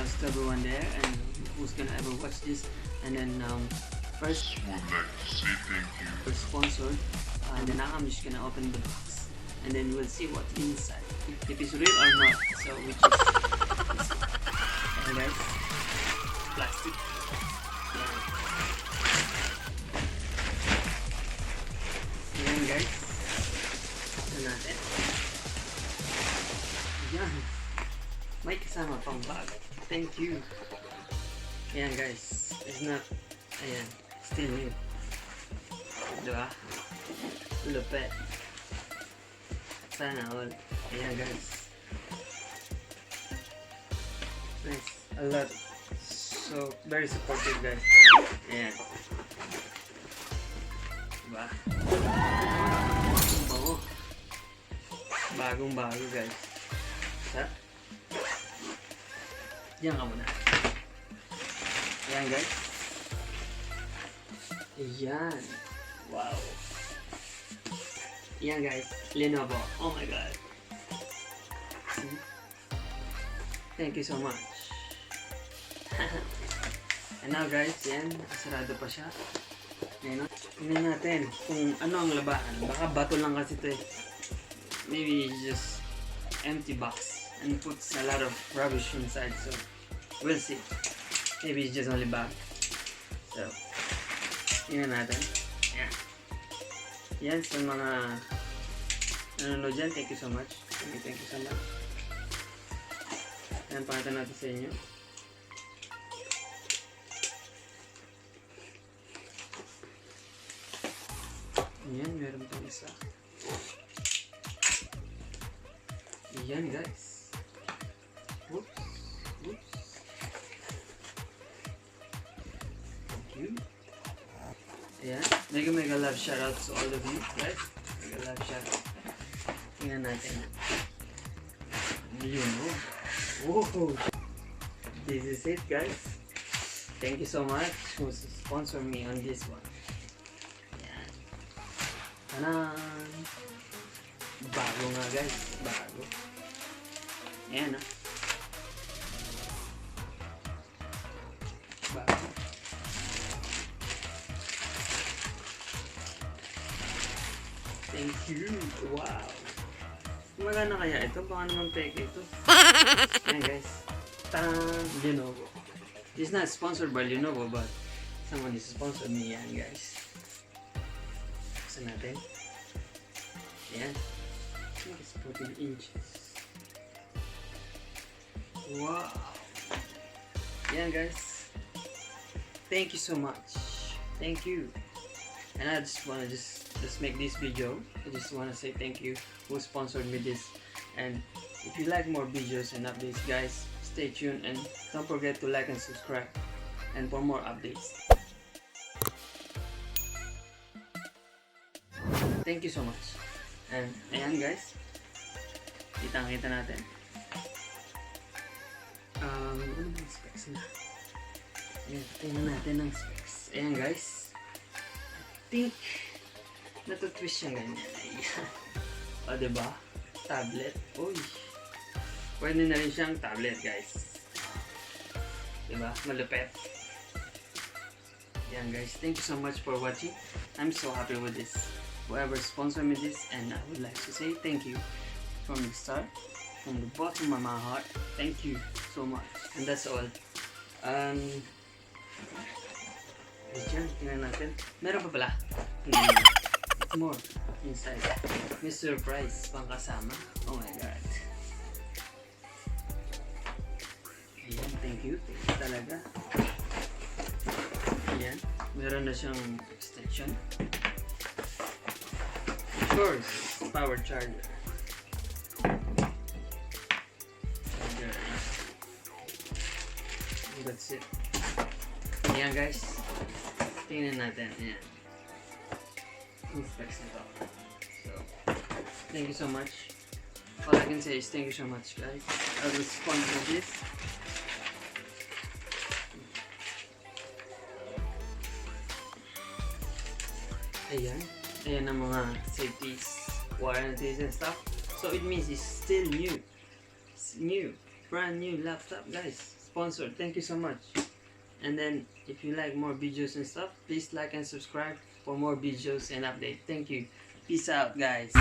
shoutouts to everyone there and who's gonna ever watch this. And then first would like to say thank you. we're sponsored, and then now I'm just gonna open the box and then we'll see what's inside, if it's real or not. So which is this one. And guys, plastic. Ayan guys, ito natin. Ayan, may kasama pang bag. Thank you. Ayan guys, it's not, ayan, still new. Diba? Lupet. Sana all. Ayan guys. Nice. A lot. So, very supportive guys. Ayan. Diba? Bago. Bagong bago guys. Sa? Diyan ka muna. Ayan guys. Ayan. Wow. Ayan guys. Lenovo. Oh my god. See? Thank you so much. And now guys, yan. Sarado pa siya. Ayan. Tingnan natin kung ano ang labahan. Baka bato lang kasi ito eh. Maybe just empty box and puts a lot of rubbish inside. So, we'll see. Maybe it's just only bag. So, tingnan natin. Ayan. Yan sa mga nanonood dyan. Thank you so much. Thank you so much. Ayan, pakita natin sa inyo. Ayan, meron pang isa. Ayan guys. Whoops. Whoops. Thank you. Ayan. Mega love shoutouts to all of you guys. Mega love shoutout. Tingnan natin. Yun, oh. Whoa. This is it guys. Thank you so much who sponsor me on this one. Ayan. Tanan! Bago nga guys. Bago. Ayan ah. Bago. Thank you. Wow. Magana kaya ito? Baka naman peke ito. Ayan guys. Tarang! Lenovo. This is not sponsored by Lenovo but someone is sponsored me. Yan guys. Buksan natin. Ayan. I think it's 14 inches. Wow. Ayan guys. Thank you so much. Thank you. And I just wanna just make this video. I just wanna say thank you who sponsored me this. And if you like more videos and updates guys, stay tuned and don't forget to like and subscribe and for more updates. Thank you so much. And ayan guys, kitang-kita natin. Ano bang specs na? Ayan, tingnan natin ang specs. Ayan guys, I think natutwist siya ganyan. Ayan. O diba? Tablet. Uy. Pwede na rin siyang tablet guys. Diba? Malupet. Ayan guys, thank you so much for watching. I'm so happy with this. Whoever sponsored me this, and I would like to say thank you from the start, from the bottom of my heart. Thank you so much. And that's all. Diyan, tingnan natin. Meron pa pala. It's more inside. May surprise pang kasama. Oh my god. Ayan, thank you. Thank you talaga. Ayan, meron na siyang extension. Of course, power charger. That's it. Ayan guys. Tingnan natin. Ayan. Yung specs nito. So, thank you so much. All I can say is thank you so much guys. I will sponsor this. Ayan. Ayan ang mga safeties, warranties and stuff. So it means it's still new. It's new. Brand new laptop guys. sponsor. Thank you so much. And then if you like more videos and stuff, please like and subscribe for more videos and update. Thank you. Peace out, guys.